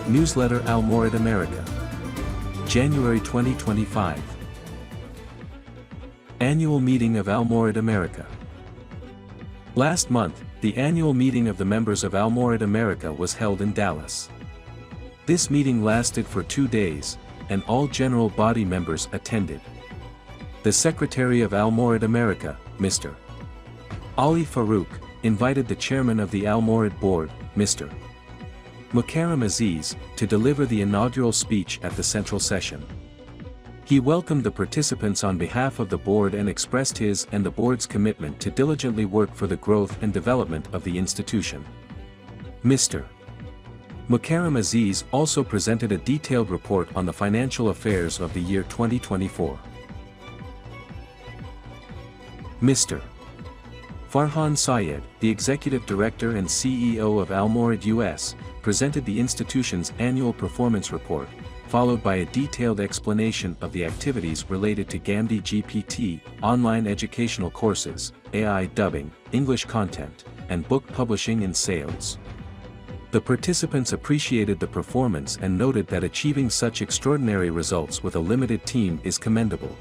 Newsletter Al-Mawrid America. January 2025. Annual Meeting of Al-Mawrid America. Last month, the annual meeting of the members of Al-Mawrid America was held in Dallas. This meeting lasted for 2 days, and all general body members attended. The Secretary of Al-Mawrid America, Mr. Ali Farouk, invited the chairman of the Al-Mawrid board, Mr. Mukarram Aziz, to deliver the inaugural speech at the central session. He welcomed the participants on behalf of the board and expressed his and the board's commitment to diligently work for the growth and development of the institution. Mr. Mukarram Aziz also presented a detailed report on the financial affairs of the year 2024. Mr. Farhan Syed, the Executive Director and CEO of Al-Mawrid US, presented the institution's annual performance report, followed by a detailed explanation of the activities related to Ghamidi GPT, online educational courses, AI dubbing, English content, and book publishing and sales. The participants appreciated the performance and noted that achieving such extraordinary results with a limited team is commendable.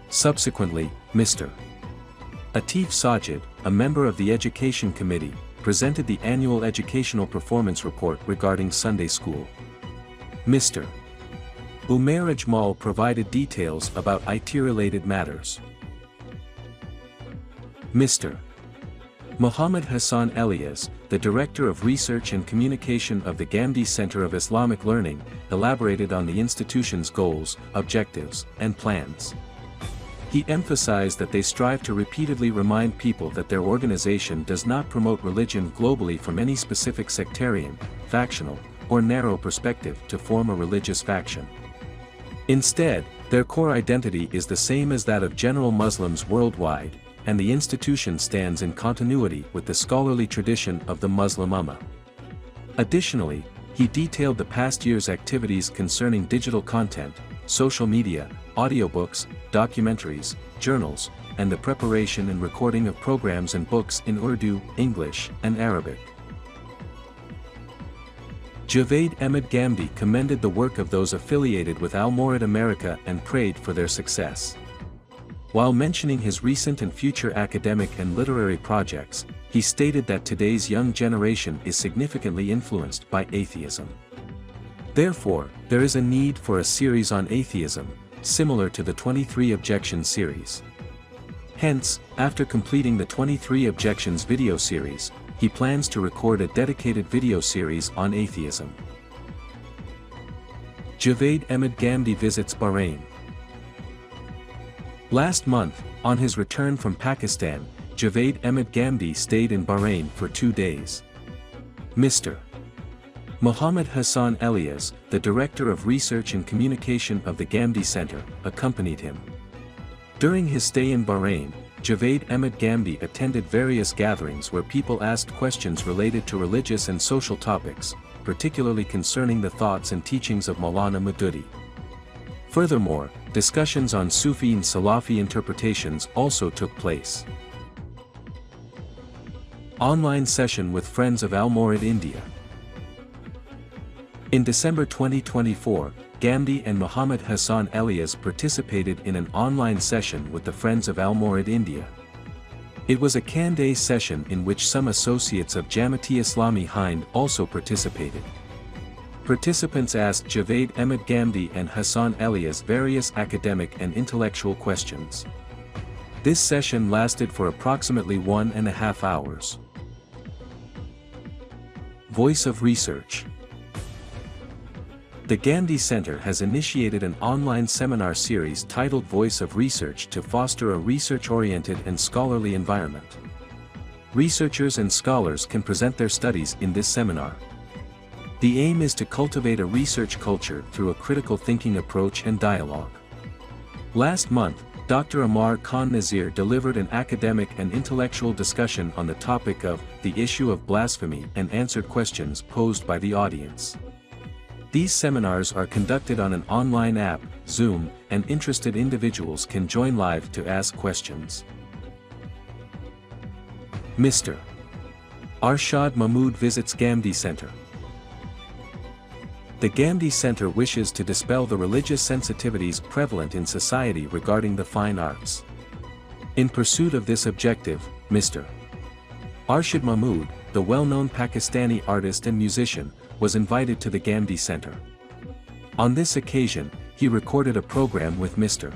Subsequently, Mr. Atif Sajid, a member of the Education Committee, presented the annual educational performance report regarding Sunday school. Mr. Umair Ajmal provided details about IT-related matters. Mr. Muhammad Hassan Elias, the Director of Research and Communication of the Ghamidi Center of Islamic Learning, elaborated on the institution's goals, objectives, and plans. He emphasized that they strive to repeatedly remind people that their organization does not promote religion globally from any specific sectarian, factional, or narrow perspective to form a religious faction. Instead, their core identity is the same as that of general Muslims worldwide, and the institution stands in continuity with the scholarly tradition of the Muslim Ummah. Additionally, he detailed the past year's activities concerning digital content, social media, audiobooks, documentaries, journals, and the preparation and recording of programs and books in Urdu, English, and Arabic. Javed Ahmed Ghamidi commended the work of those affiliated with Al-Mawrid America and prayed for their success. While mentioning his recent and future academic and literary projects, he stated that today's young generation is significantly influenced by atheism. Therefore, there is a need for a series on atheism, similar to the 23 Objections series. Hence, after completing the 23 Objections video series, he plans to record a dedicated video series on atheism. Javed Ahmed Ghamidi visits Bahrain. Last month, on his return from Pakistan, Javed Ahmed Ghamidi stayed in Bahrain for 2 days. Mr. Muhammad Hassan Elias, the Director of Research and Communication of the Ghamidi Center, accompanied him. During his stay in Bahrain, Javed Ahmed Ghamidi attended various gatherings where people asked questions related to religious and social topics, particularly concerning the thoughts and teachings of Maulana Maududi. Furthermore, discussions on Sufi and Salafi interpretations also took place. Online session with Friends of Al-Mawrid India. In December 2024, Ghamidi and Muhammad Hassan Elias participated in an online session with the Friends of Al-Mawrid India. It was a Can-Day session in which some associates of Jamiat Islami Hind also participated. Participants asked Javed Ahmed Ghamidi and Hassan Elias various academic and intellectual questions. This session lasted for approximately 1.5 hours. Voice of Research. The Ghamidi Center has initiated an online seminar series titled Voice of Research to foster a research-oriented and scholarly environment. Researchers and scholars can present their studies in this seminar. The aim is to cultivate a research culture through a critical thinking approach and dialogue. Last month, Dr. Amar Khan Nazir delivered an academic and intellectual discussion on the topic of the issue of blasphemy and answered questions posed by the audience. These seminars are conducted on an online app, Zoom, and interested individuals can join live to ask questions. Mr. Arshad Mahmood visits Ghamidi Center. The Ghamidi Center wishes to dispel the religious sensitivities prevalent in society regarding the fine arts. In pursuit of this objective, Mr. Arshad Mahmood, the well-known Pakistani artist and musician, was invited to the Ghamidi Center. On this occasion, he recorded a program with Mr.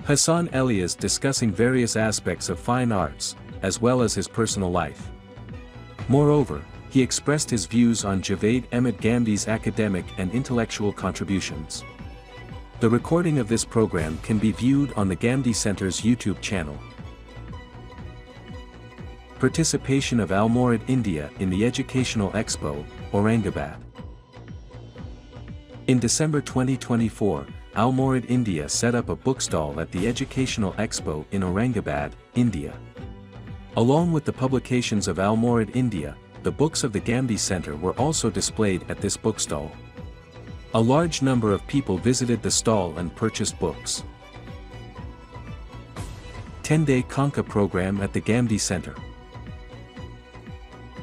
Ahsan Elias discussing various aspects of fine arts, as well as his personal life. Moreover, he expressed his views on Javed Ahmed Ghamidi's academic and intellectual contributions. The recording of this program can be viewed on the Ghamidi Center's YouTube channel. Participation of Al-Mawrid India in the Educational Expo, Aurangabad. In December 2024, Al-Mawrid India set up a bookstall at the Educational Expo in Aurangabad, India. Along with the publications of Al-Mawrid India, the books of the Ghamidi Center were also displayed at this bookstall. A large number of people visited the stall and purchased books. 10-day Conca program at the Ghamidi Center.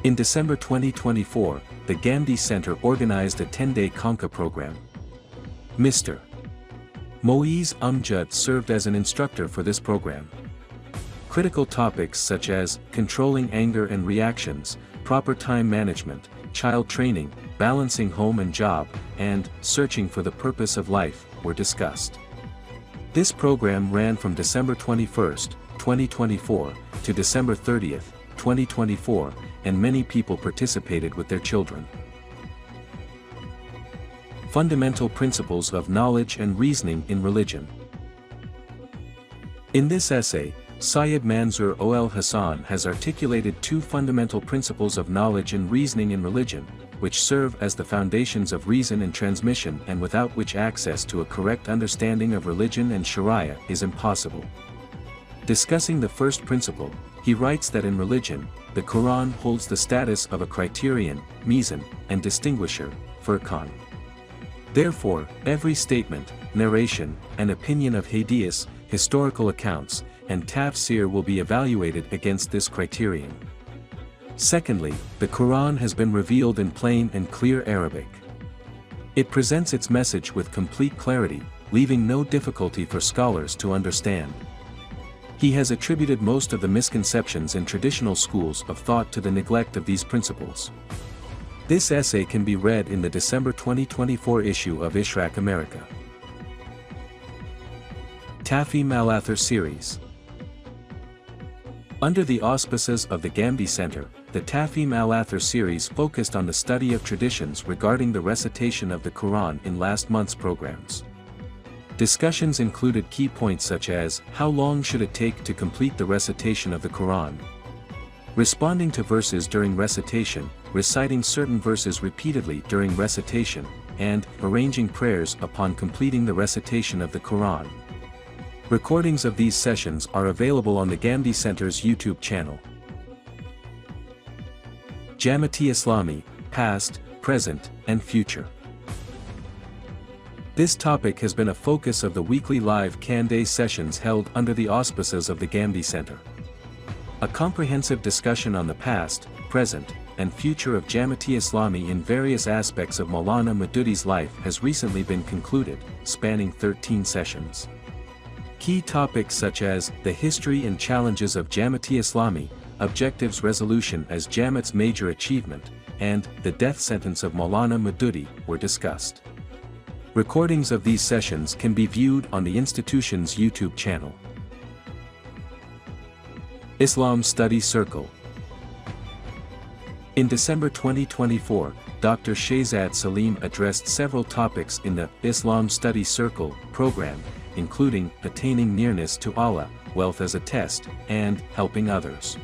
In December 2024, the Ghamidi Center organized a 10-day Conca program. Mr. Moiz Amjad served as an instructor for this program. Critical topics such as controlling anger and reactions, proper time management, child training, balancing home and job, and searching for the purpose of life were discussed. This program ran from December 21, 2024 to December 30, 2024, and many people participated with their children. Fundamental Principles of Knowledge and Reasoning in Religion. In this essay, Syed Manzoor Ol Hassan has articulated two fundamental principles of knowledge and reasoning in religion, which serve as the foundations of reason and transmission and without which access to a correct understanding of religion and Sharia is impossible. Discussing the first principle, he writes that in religion, the Quran holds the status of a criterion, Meezan, and distinguisher, Furqan. Therefore, every statement, narration, and opinion of hadiths, historical accounts, and tafsir will be evaluated against this criterion. Secondly, the Quran has been revealed in plain and clear Arabic. It presents its message with complete clarity, leaving no difficulty for scholars to understand. He has attributed most of the misconceptions in traditional schools of thought to the neglect of these principles. This essay can be read in the December 2024 issue of Ishraq America. Tafi Malathir Series. Under the auspices of the Ghamidi Center, the Tafi Malathir series focused on the study of traditions regarding the recitation of the Quran in last month's programs. Discussions included key points such as, how long should it take to complete the recitation of the Quran? Responding to verses during recitation, reciting certain verses repeatedly during recitation, and arranging prayers upon completing the recitation of the Quran. Recordings of these sessions are available on the Ghamidi Center's YouTube channel. Jamaat-e Islami, Past, Present, and Future. This topic has been a focus of the weekly live Can-Day sessions held under the auspices of the Ghamidi Center. A comprehensive discussion on the past, present, and future of Jamaat-e Islami in various aspects of Maulana Maududi's life has recently been concluded, spanning 13 sessions. Key topics such as the history and challenges of Jamaat-e Islami, objectives resolution as Jamaat's major achievement, and the death sentence of Maulana Maududi were discussed. Recordings of these sessions can be viewed on the institution's YouTube channel. Islam Study Circle. In December 2024, Dr. Shehzad Salim addressed several topics in the Islam Study Circle program, including attaining nearness to Allah, wealth as a test, and helping others.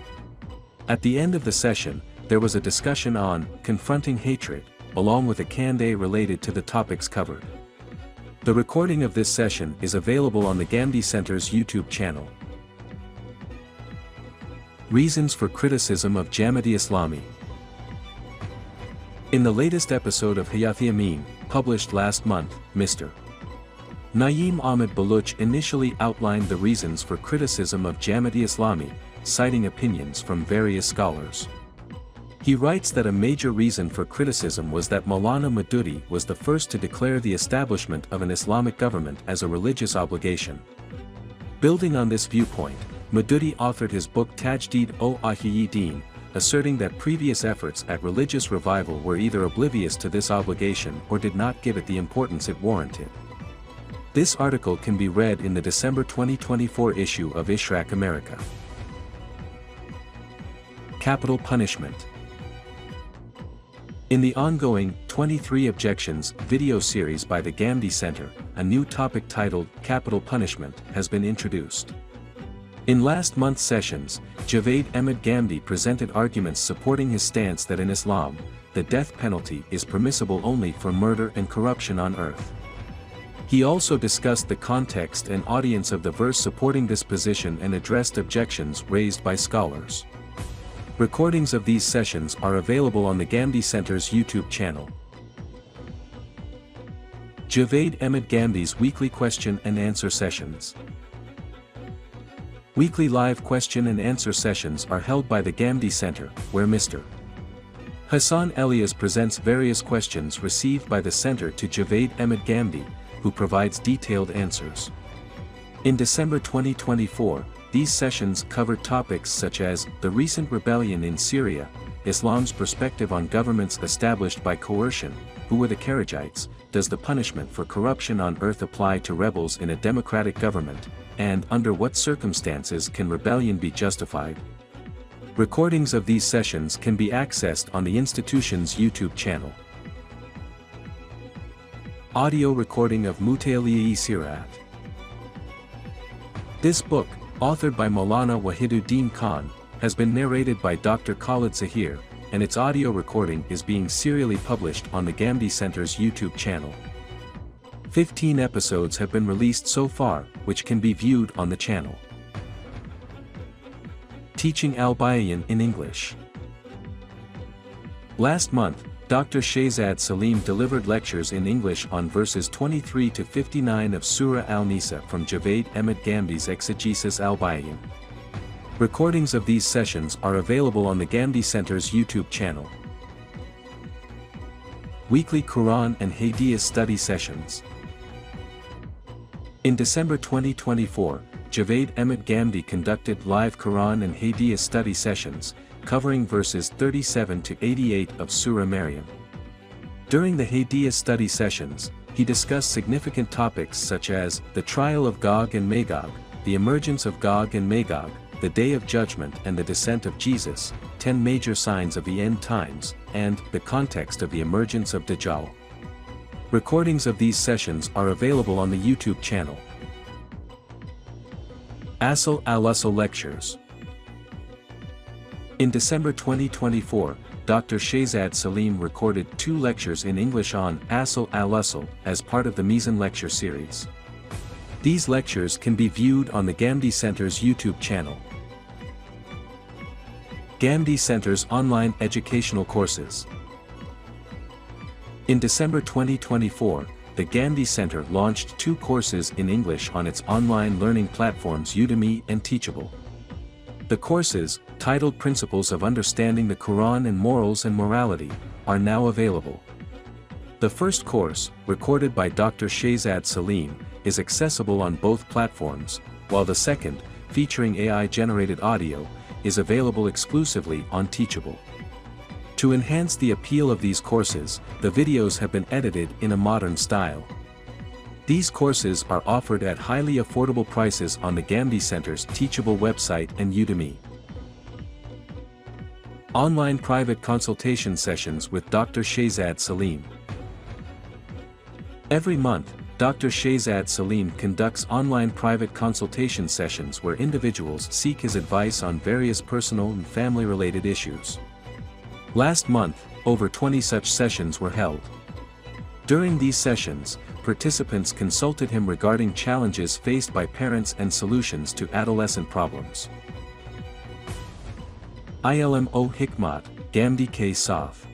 At the end of the session, there was a discussion on confronting hatred, along with a Can-Day related to the topics covered. The recording of this session is available on the Ghamidi Center's YouTube channel. Reasons for criticism of Jamaat-e Islami. In the latest episode of Hayati Amin, published last month, Mr. Naeem Ahmed Baluch initially outlined the reasons for criticism of Jamaat-e Islami, citing opinions from various scholars. He writes that a major reason for criticism was that Maulana Maududi was the first to declare the establishment of an Islamic government as a religious obligation. Building on this viewpoint, Maududi authored his book Tajdid-o-Ahyi-Din, asserting that previous efforts at religious revival were either oblivious to this obligation or did not give it the importance it warranted. This article can be read in the December 2024 issue of Ishraq America. Capital punishment. In the ongoing 23 Objections video series by the Ghamidi Center, a new topic titled Capital Punishment has been introduced. In last month's sessions, Javed Ahmed Ghamidi presented arguments supporting his stance that in Islam, the death penalty is permissible only for murder and corruption on earth. He also discussed the context and audience of the verse supporting this position and addressed objections raised by scholars. Recordings of these sessions are available on the Ghamidi Center's YouTube channel. Javed Ahmed Ghamidi's weekly question and answer sessions. Weekly live question and answer sessions are held by the Ghamidi Center, where Mr. Ahsan Elias presents various questions received by the center to Javed Ahmed Ghamidi, who provides detailed answers. In December 2024, these sessions covered topics such as the recent rebellion in Syria, Islam's perspective on governments established by coercion, who were the Kharijites, does the punishment for corruption on earth apply to rebels in a democratic government, and under what circumstances can rebellion be justified? Recordings of these sessions can be accessed on the institution's YouTube channel. Audio recording of Muta'aliyah Sirat. This book, authored by Maulana Wahiduddin Khan, has been narrated by Dr. Khalid Zahir, and its audio recording is being serially published on the Ghamidi Center's YouTube channel. 15 episodes have been released so far, which can be viewed on the channel. Teaching Al-Bayan in English. Last month, Dr. Shehzad Salim delivered lectures in English on verses 23 to 59 of Surah Al-Nisa from Javed Ahmed Ghamidi's Exegesis Al-Bayan. Recordings of these sessions are available on the Ghamidi Center's YouTube channel. Weekly Quran and Hadith study sessions. In December 2024, Javed Ahmed Ghamidi conducted live Quran and Hadith study sessions, covering verses 37 to 88 of Surah Maryam. During the Hadith study sessions, he discussed significant topics such as the trial of Gog and Magog, the emergence of Gog and Magog, the Day of Judgment and the descent of Jesus, 10 major signs of the end times, and the context of the emergence of Dajjal. Recordings of these sessions are available on the YouTube channel. Asl al-Usul Lectures. In December 2024, Dr. Shehzad Salim recorded 2 lectures in English on Asl al-Usul as part of the Meezan lecture series. These lectures can be viewed on the Ghamidi Center's YouTube channel. Ghamidi Center's online educational courses. In December 2024, the Ghamidi Center launched 2 courses in English on its online learning platforms Udemy and Teachable. The courses, titled Principles of Understanding the Quran and Morals and Morality, are now available. The first course, recorded by Dr. Shehzad Salim, is accessible on both platforms, while the second, featuring AI-generated audio, is available exclusively on Teachable. To enhance the appeal of these courses, the videos have been edited in a modern style. These courses are offered at highly affordable prices on the Ghamidi Center's Teachable website and Udemy. Online private consultation sessions with Dr. Shehzad Salim. Every month, Dr. Shehzad Salim conducts online private consultation sessions where individuals seek his advice on various personal and family-related issues. Last month, over 20 such sessions were held. During these sessions, participants consulted him regarding challenges faced by parents and solutions to adolescent problems. Ilmo Hikmat, Ghamidi K. Saf.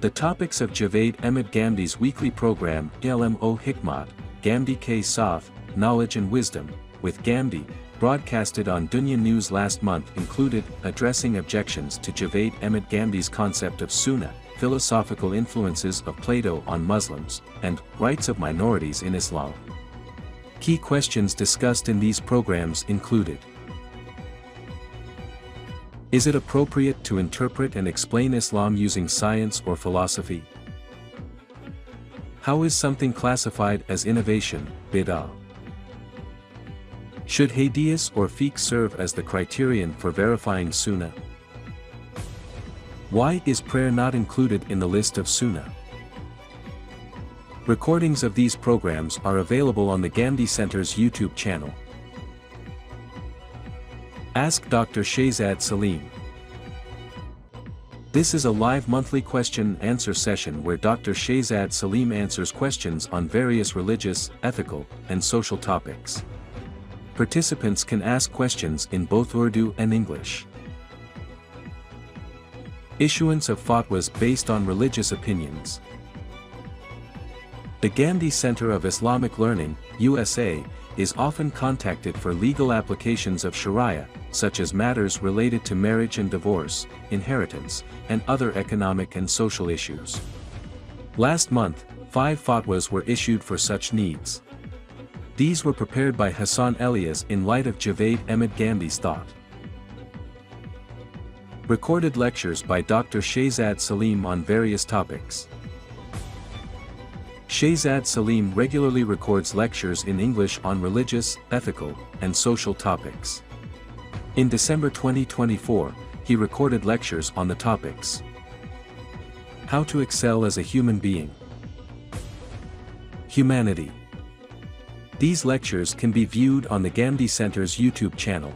The topics of Javed Ahmed Ghamidi's weekly program Ilmo Hikmat, Ghamidi K. Saf, Knowledge and Wisdom, with Ghamidi, broadcasted on Dunya News last month included addressing objections to Javed Ahmed Ghamidi's concept of sunnah, philosophical influences of Plato on Muslims, and rights of minorities in Islam. Key questions discussed in these programs included: is it appropriate to interpret and explain Islam using science or philosophy? How is something classified as innovation, bid'ah? Should hadith or fiqh serve as the criterion for verifying sunnah? Why is prayer not included in the list of sunnah? Recordings of these programs are available on the Ghamidi Center's YouTube channel. Ask Dr. Shahzad Salim. This is a live monthly question-and-answer session where Dr. Shahzad Salim answers questions on various religious, ethical, and social topics. Participants can ask questions in both Urdu and English. Issuance of fatwas based on religious opinions. The Ghamidi Center of Islamic Learning, USA, is often contacted for legal applications of Sharia, such as matters related to marriage and divorce, inheritance, and other economic and social issues. Last month, 5 fatwas were issued for such needs. These were prepared by Ahsan Elias in light of Javed Ahmed Ghamidi's thought. Recorded lectures by Dr. Shahzad Salim on various topics. Shahzad Salim regularly records lectures in English on religious, ethical, and social topics. In December 2024, he recorded lectures on the topics: how to excel as a human being, humanity. These lectures can be viewed on the Ghamidi Center's YouTube channel.